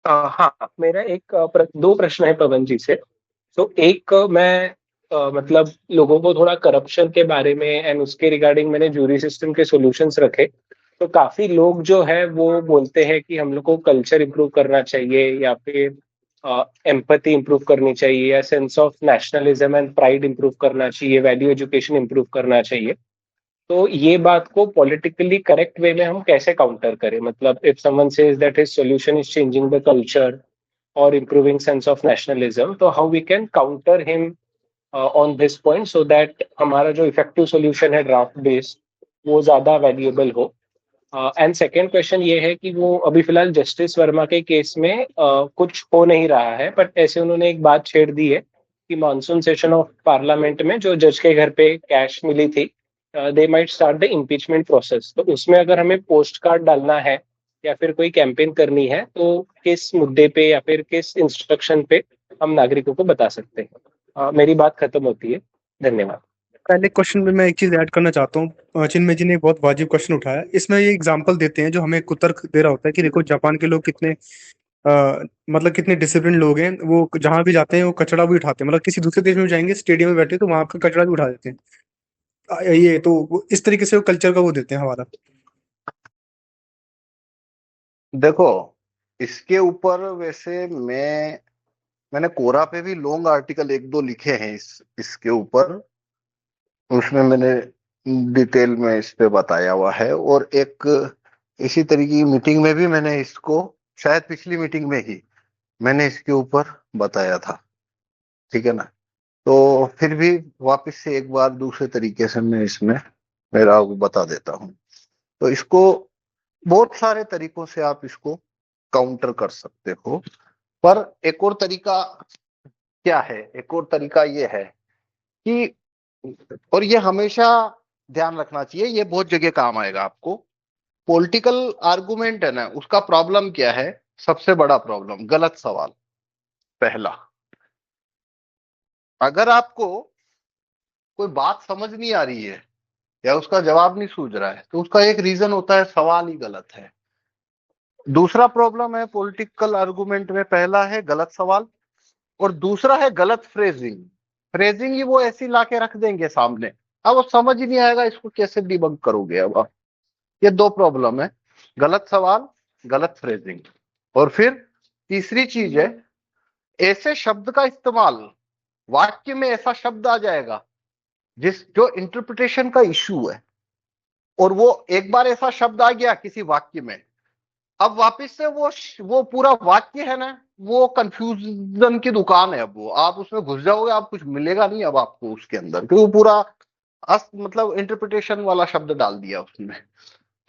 हाँ, मेरा दो प्रश्न है पवन जी से। तो एक मैं मतलब लोगों को थोड़ा करप्शन के बारे में एंड उसके रिगार्डिंग मैंने जूरी सिस्टम के सॉल्यूशंस रखे। तो काफी लोग जो है वो बोलते हैं कि हम लोग को कल्चर इंप्रूव करना चाहिए, या फिर एम्पैथी इंप्रूव करनी चाहिए, या sense of nationalism and pride improve करना चाहिए, वैल्यू एजुकेशन इंप्रूव करना चाहिए। तो ये बात को पॉलिटिकली करेक्ट वे में हम कैसे काउंटर करें? मतलब if someone says that his solution is changing the culture और इम्प्रूविंग सेंस ऑफ नेशनलिज्म, तो how we can counter him on this point so that हमारा जो इफेक्टिव सॉल्यूशन है ड्राफ्ट बेस्ड वो ज्यादा वैल्यूएबल हो। एंड सेकेंड क्वेश्चन ये है कि वो अभी फिलहाल जस्टिस वर्मा के केस में कुछ हो नहीं रहा है, बट ऐसे उन्होंने एक बात छेड़ दी है कि मानसून सेशन ऑफ पार्लियामेंट में जो जज के घर पे कैश मिली थी, they might start the impeachment process. तो उसमें अगर हमें पोस्ट कार्ड डालना है या फिर कोई कैंपेन करनी है, तो किस मुद्दे पे या फिर किस इंस्ट्रक्शन पे हम नागरिकों को बता सकते हैं? मेरी बात खत्म होती है। धन्यवाद। पहले क्वेश्चन में मैं एक चीज ऐड करना चाहता हूँ। चिन्मय जी ने एक बहुत वाजिब क्वेश्चन उठाया। इसमें ये एग्जांपल देते हैं जो हमें कुतर्क दे रहा होता है कि देखो जापान के लोग कितने मतलब कितने डिसिप्लिन लोग हैं। वो जहां भी जाते हैं वो कचरा भी उठाते हैं। मतलब किसी दूसरे देश में जाएंगे, स्टेडियम में बैठे तो वहां का कचरा भी उठा देते हैं। ये तो इस तरीके से वो कल्चर का वो देते हैं हमारा। देखो, इसके ऊपर वैसे मैंने कोरा पे भी लॉन्ग आर्टिकल एक दो लिखे हैं इसके ऊपर। उसमें मैंने डिटेल में इस पे बताया हुआ है। और एक इसी तरीके की मीटिंग में भी मैंने इसको, शायद पिछली मीटिंग में ही मैंने इसके ऊपर बताया था। ठीक है ना। तो फिर भी वापस से एक बार दूसरे तरीके से मैं इसमें मेरा वो बता देता हूँ। तो इसको बहुत सारे तरीकों से आप इसको काउंटर कर सकते हो। पर एक और तरीका क्या है, एक और तरीका ये है कि, और ये हमेशा ध्यान रखना चाहिए, ये बहुत जगह काम आएगा आपको। पॉलिटिकल आर्गुमेंट है ना, उसका प्रॉब्लम क्या है? सबसे बड़ा प्रॉब्लम गलत सवाल। पहला, अगर आपको कोई बात समझ नहीं आ रही है या उसका जवाब नहीं सूझ रहा है, तो उसका एक रीजन होता है सवाल ही गलत है। दूसरा प्रॉब्लम है पॉलिटिकल आर्गुमेंट में, पहला है गलत सवाल और दूसरा है गलत फ्रेजिंग। फ्रेजिंग ही वो ऐसी लाके रख देंगे सामने, अब वो समझ ही नहीं आएगा इसको कैसे डिबंक करोगे। अब आप, ये दो प्रॉब्लम है, गलत सवाल, गलत फ्रेजिंग। और फिर तीसरी चीज है ऐसे शब्द का इस्तेमाल, वाक्य में ऐसा शब्द आ जाएगा जो इंटरप्रिटेशन का इशू है। और वो एक बार ऐसा शब्द आ गया किसी वाक्य में, अब वापस से वो पूरा वाक्य है ना, वो कंफ्यूजन की दुकान है। अब वो आप उसमें घुस जाओगे, आप कुछ मिलेगा नहीं अब आपको उसके अंदर, क्योंकि वो पूरा मतलब इंटरप्रिटेशन वाला शब्द डाल दिया उसमें।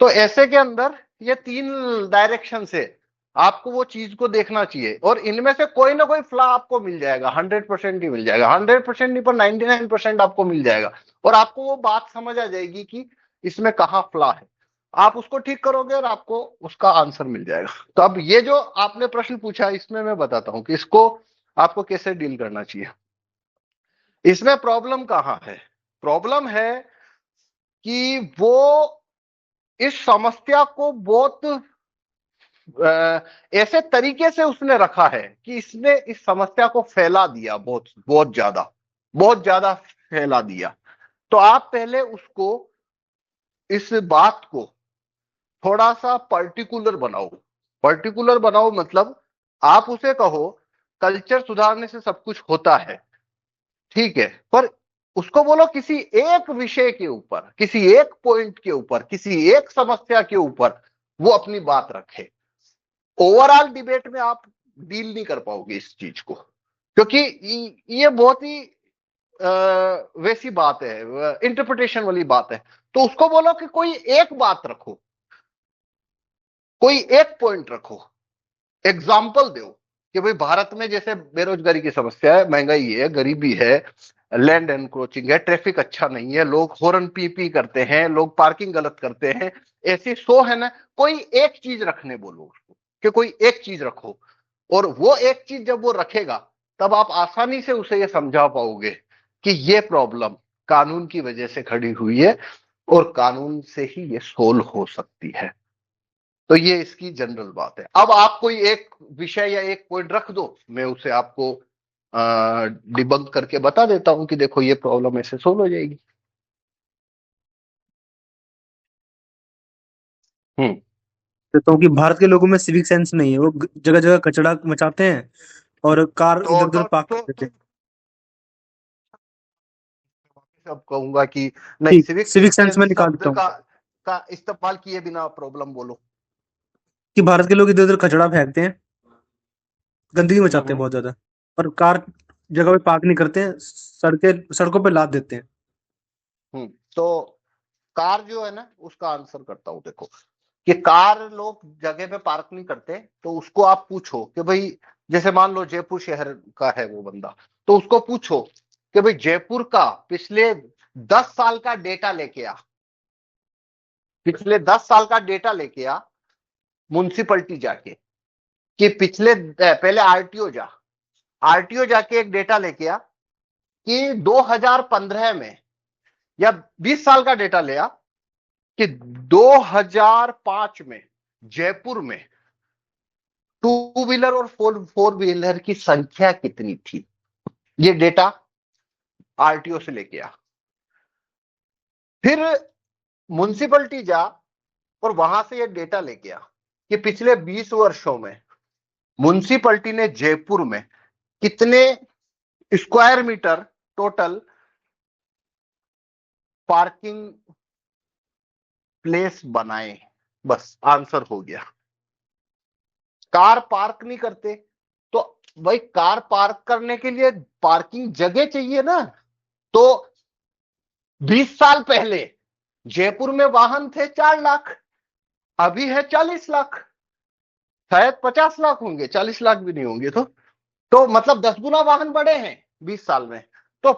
तो ऐसे के अंदर ये तीन डायरेक्शन से आपको वो चीज को देखना चाहिए, और इनमें से कोई ना कोई फ्लॉ आपको मिल जाएगा। 100% ही मिल जाएगा, 100% नहीं पर 99% आपको मिल जाएगा। और आपको वो बात समझ आ जाएगी कि इसमें कहाँ फ्लॉ है। आप उसको ठीक करोगे और आपको उसका आंसर मिल जाएगा। तो अब ये जो आपने प्रश्न पूछा, इसमें मैं बताता हूं कि इसको आपको कैसे डील करना चाहिए। इसमें प्रॉब्लम कहाँ है? प्रॉब्लम है कि वो इस समस्या को बहुत ऐसे तरीके से उसने रखा है कि इसने इस समस्या को फैला दिया, बहुत बहुत ज्यादा फैला दिया। तो आप पहले उसको, इस बात को थोड़ा सा पर्टिकुलर बनाओ। पर्टिकुलर बनाओ मतलब आप उसे कहो कल्चर सुधारने से सब कुछ होता है, ठीक है, पर उसको बोलो किसी एक विषय के ऊपर, किसी एक पॉइंट के ऊपर, किसी एक समस्या के ऊपर वो अपनी बात रखे। ओवरऑल डिबेट में आप डील नहीं कर पाओगे इस चीज को, क्योंकि ये बहुत ही वैसी बात है, इंटरप्रिटेशन वाली बात है। तो उसको बोलो कि कोई एक बात रखो, कोई एक पॉइंट रखो, एग्जाम्पल दो कि भाई भारत में जैसे बेरोजगारी की समस्या है, महंगाई है, गरीबी है, लैंड एनक्रोचिंग है, ट्रैफिक अच्छा नहीं है, लोग हॉर्न पी पी करते हैं, लोग पार्किंग गलत करते हैं, ऐसी सो है ना। कोई एक चीज रखने बोलो उसको कि कोई एक चीज रखो, और वो एक चीज जब वो रखेगा तब आप आसानी से उसे ये समझा पाओगे कि ये प्रॉब्लम कानून की वजह से खड़ी हुई है और कानून से ही ये सोल्व हो सकती है। तो ये इसकी जनरल बात है। अब आप कोई एक विषय या एक पॉइंट रख दो, मैं उसे आपको डिबंक करके बता देता हूं कि देखो ये प्रॉब्लम ऐसे सोल्व हो जाएगी। कहता हूँ कि भारत के लोगों में सिविक सेंस नहीं है, वो जगह जगह कचरा मचाते हैं और कार इधर उधर पार्क कर देते हैं। अब कहूंगा कि नहीं, ठीक, सिविक सिविक सेंस में सेंस निकाल शब्द देता हूँ का इस्तेमाल किए बिना प्रॉब्लम बोलो। कि भारत के लोग इधर उधर कचरा फेंकते हैं, गंदगी मचाते हैं बहुत ज्यादा, और कार जगह पे पार्क नहीं करते हैं, सड़कों पे लाद देते हैं। तो कार जो है ना, उसका आंसर करता हूं। देखो कि कार लोग जगह पे पार्क नहीं करते, तो उसको आप पूछो कि भाई, जैसे मान लो जयपुर शहर का है वो बंदा, तो उसको पूछो कि भाई जयपुर का पिछले 10 साल का डेटा लेके आ, पिछले 10 साल का डेटा लेके आ म्युनिसिपैलिटी जाके, कि पिछले, पहले आरटीओ जाके एक डेटा लेके आ कि 2015 में, या 20 साल का डेटा ले आ कि 2005 में जयपुर में टू व्हीलर और फोर व्हीलर की संख्या कितनी थी। ये डेटा आरटीओ से लेके आ। फिर म्युनिसिपैलिटी जा और वहां से ये डेटा लेके आ कि पिछले 20 वर्षों में म्युनिसिपैलिटी ने जयपुर में कितने square meter total parking place बनाए। बस आंसर हो गया। कार पार्क नहीं करते, तो भाई कार पार्क करने के लिए पार्किंग जगह चाहिए ना। तो 20 साल पहले जयपुर में वाहन थे 4 लाख, अभी है 40 लाख, शायद 50 लाख होंगे, 40 लाख भी नहीं होंगे। तो मतलब 10 गुना वाहन बढ़े हैं 20 साल में। तो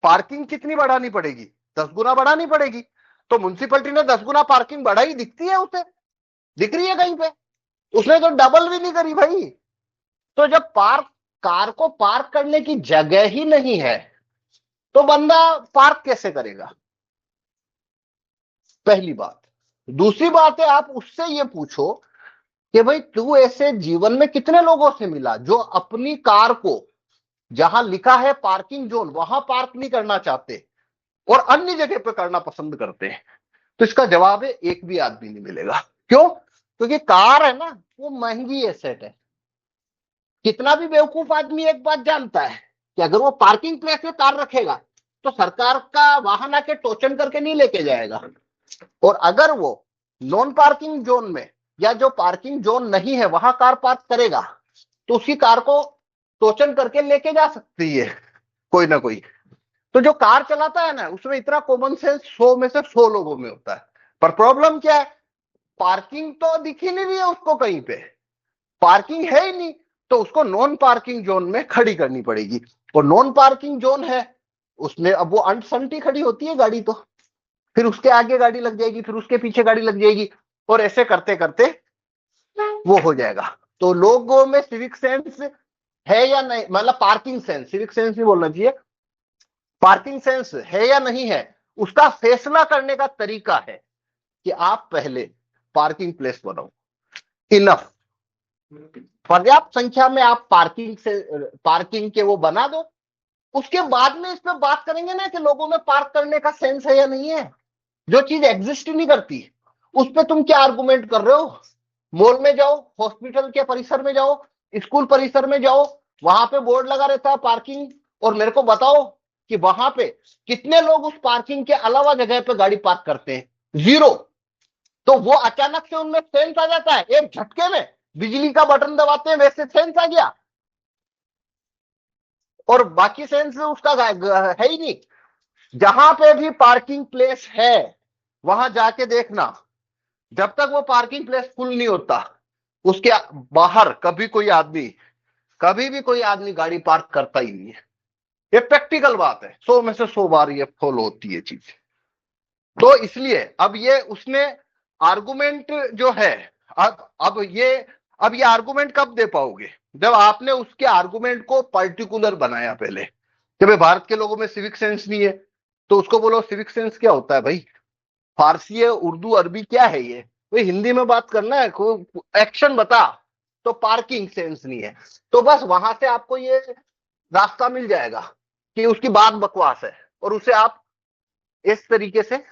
पार्किंग कितनी बढ़ानी पड़ेगी? 10 गुना बढ़ानी पड़ेगी। तो म्युनिसिपैलिटी ने 10 गुना पार्किंग बढ़ाई, दिखती है उसे, दिख रही है कहीं पे? उसने तो डबल भी नहीं करी भाई। तो जब कार को पार्क करने की जगह ही नहीं है, तो बंदा पार्क कैसे करेगा? पहली बात। दूसरी बात है, आप उससे ये पूछो कि भाई तू ऐसे जीवन में कितने लोगों से मिला जो अपनी कार को जहां लिखा है पार्किंग जोन वहां पार्क नहीं करना चाहते और अन्य जगह पे करना पसंद करते हैं? तो इसका जवाब है, एक भी आदमी नहीं मिलेगा। क्यों? क्योंकि कार है ना, वो महंगी एसेट है। कितना भी बेवकूफ आदमी एक बात जानता है कि अगर वो पार्किंग प्लेस में कार रखेगा तो सरकार का वाहन आके टोचन करके नहीं लेके जाएगा। और अगर वो नॉन पार्किंग जोन में या जो पार्किंग जोन नहीं है वहां कार पार्क करेगा, तो उसकी कार को टोचन करके लेके जा सकती है कोई ना कोई। तो जो कार चलाता है ना, उसमें इतना कॉमन सेंस 100 में से 100 लोगों में होता है। पर प्रॉब्लम क्या है? पार्किंग तो दिख ही नहीं रही है उसको, कहीं पे पार्किंग है ही नहीं, तो उसको नॉन पार्किंग जोन में खड़ी करनी पड़ेगी। और नॉन पार्किंग जोन है उसमें, अब वो अनसंटी खड़ी होती है गाड़ी, तो फिर उसके आगे गाड़ी लग जाएगी, फिर उसके पीछे गाड़ी लग जाएगी, और ऐसे करते करते वो हो जाएगा। तो लोगों में सिविक सेंस है या नहीं, मतलब पार्किंग सेंस, सिविक सेंस नहीं बोलना चाहिए, पार्किंग सेंस है या नहीं है, उसका फैसला करने का तरीका है कि आप पहले पार्किंग प्लेस बनाओ, इनफ, पर्याप्त संख्या में आप पार्किंग के वो बना दो। उसके बाद में इस पे बात करेंगे ना कि लोगों में पार्क करने का सेंस है या नहीं है। जो चीज एग्जिस्ट ही नहीं करती उस पे तुम क्या आर्गुमेंट कर रहे हो? मॉल में जाओ, हॉस्पिटल के परिसर में जाओ, स्कूल परिसर में जाओ, वहां पे बोर्ड लगा रहता है पार्किंग, और मेरे को बताओ कि वहां पे कितने लोग उस पार्किंग के अलावा जगह पे गाड़ी पार्क करते हैं? 0। तो वो अचानक से उनमें सेंस आ जाता है, एक झटके में बिजली का बटन दबाते हैं वैसे सेंस आ गया, और बाकी सेंस उसका है ही नहीं। जहां पे भी पार्किंग प्लेस है वहां जाके देखना, जब तक वो पार्किंग प्लेस फुल नहीं होता उसके बाहर कभी भी कोई आदमी गाड़ी पार्क करता ही नहीं है। ये प्रैक्टिकल बात है, 100 में से 100 बार ये फॉलो होती है चीज। तो इसलिए अब ये उसने आर्गुमेंट जो है, अब ये आर्गुमेंट कब दे पाओगे? जब आपने उसके आर्गुमेंट को पर्टिकुलर बनाया पहले कि भाई भारत के लोगों में सिविक सेंस नहीं है, तो उसको बोलो सिविक सेंस क्या होता है भाई? फारसी है, उर्दू, अरबी क्या है ये? कोई हिंदी में बात करना है, कोई एक्शन बता, तो पार्किंग सेंस नहीं है। तो बस वहां से आपको ये रास्ता मिल जाएगा कि उसकी बात बकवास है, और उसे आप इस तरीके से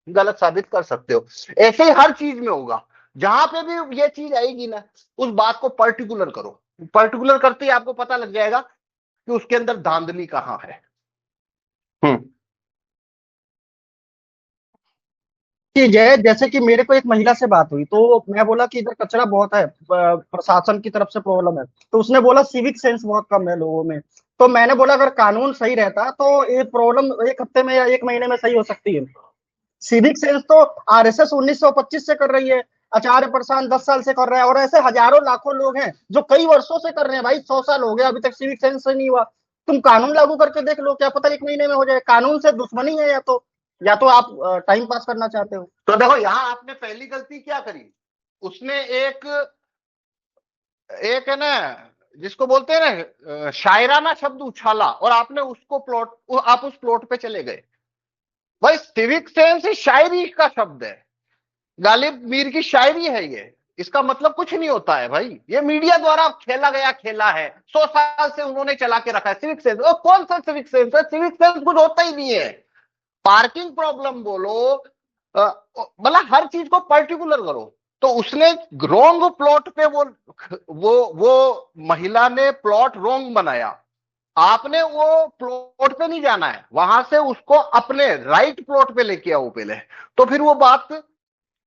गलत साबित कर सकते हो। ऐसे ही हर चीज में होगा, जहां पे भी ये चीज आएगी ना, उस बात को पर्टिकुलर करो। पर्टिकुलर करते ही आपको पता लग जाएगा कि उसके अंदर धांधली कहाँ है। चीज है, जैसे कि मेरे को एक महिला से बात हुई तो मैं बोला कि इधर कचरा बहुत है, प्रशासन की तरफ से प्रॉब्लम है। तो उसने बोला सिविक सेंस बहुत कम है लोगों में। तो मैंने बोला अगर कानून सही रहता तो ये प्रॉब्लम एक हफ्ते में या एक महीने में सही हो सकती है। सिविक सेंस तो आरएसएस 1925 से कर रही है, आचार्य प्रशांत 10 साल से कर रहा है, और ऐसे हजारों लाखों लोग हैं जो कई वर्षों से कर रहे हैं। भाई 100 साल हो गए अभी तक सिविक सेंस से नहीं हुआ। तुम कानून लागू करके देख लो, क्या पता एक महीने में हो जाए। कानून से दुश्मनी है, या तो आप टाइम पास करना चाहते हो। तो देखो यहां आपने पहली गलती क्या करी, उसने एक एक है ना, जिसको बोलते हैं ना शायराना शब्द उछाला, और आपने उसको आप उस प्लॉट पे चले गए। भाई सिविक सेंस शायरी का शब्द है, गालिब मीर की शायरी है ये, इसका मतलब कुछ नहीं होता है भाई। ये मीडिया द्वारा खेला गया खेला है, 100 साल से उन्होंने चला के रखा है सिविक सेंस। और कौन सा सिविक सेंस है? सिविक सेंस कुछ होता ही नहीं है। पार्किंग प्रॉब्लम बोलो, मतलब हर चीज को पर्टिकुलर करो। तो उसने रोंग प्लॉट पे वो महिला ने प्लॉट रोंग बनाया। आपने वो प्लॉट पे नहीं जाना है, वहां से उसको अपने राइट प्लॉट पे लेके आओ पहले। तो फिर वो बात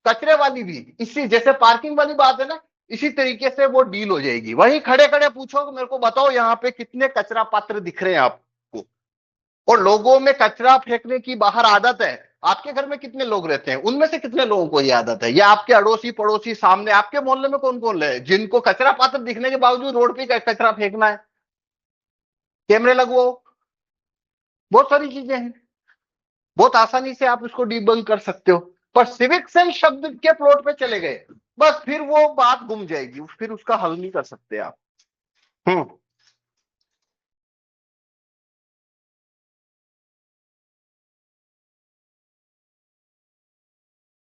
कचरे वाली भी इसी जैसे पार्किंग वाली बात है ना, इसी तरीके से वो डील हो जाएगी। वहीं खड़े खड़े पूछो कि मेरे को बताओ यहाँ पे कितने कचरा पात्र दिख रहे हैं आपको, और लोगों में कचरा फेंकने की बाहर आदत है। आपके घर में कितने लोग रहते हैं, उनमें से कितने लोगों को ये आदत है? या आपके अड़ोसी पड़ोसी सामने आपके मोहल्ले में कौन कौन है जिनको कचरा पात्र दिखने के बावजूद रोड पे कचरा फेंकना है? कैमरे लगवाओ, बहुत सारी चीजें हैं, बहुत आसानी से आप उसको डिबंक कर सकते हो। पर सिविक सेंस शब्द के प्लॉट पे चले गए, बस फिर वो बात गुम जाएगी, फिर उसका हल नहीं कर सकते आप।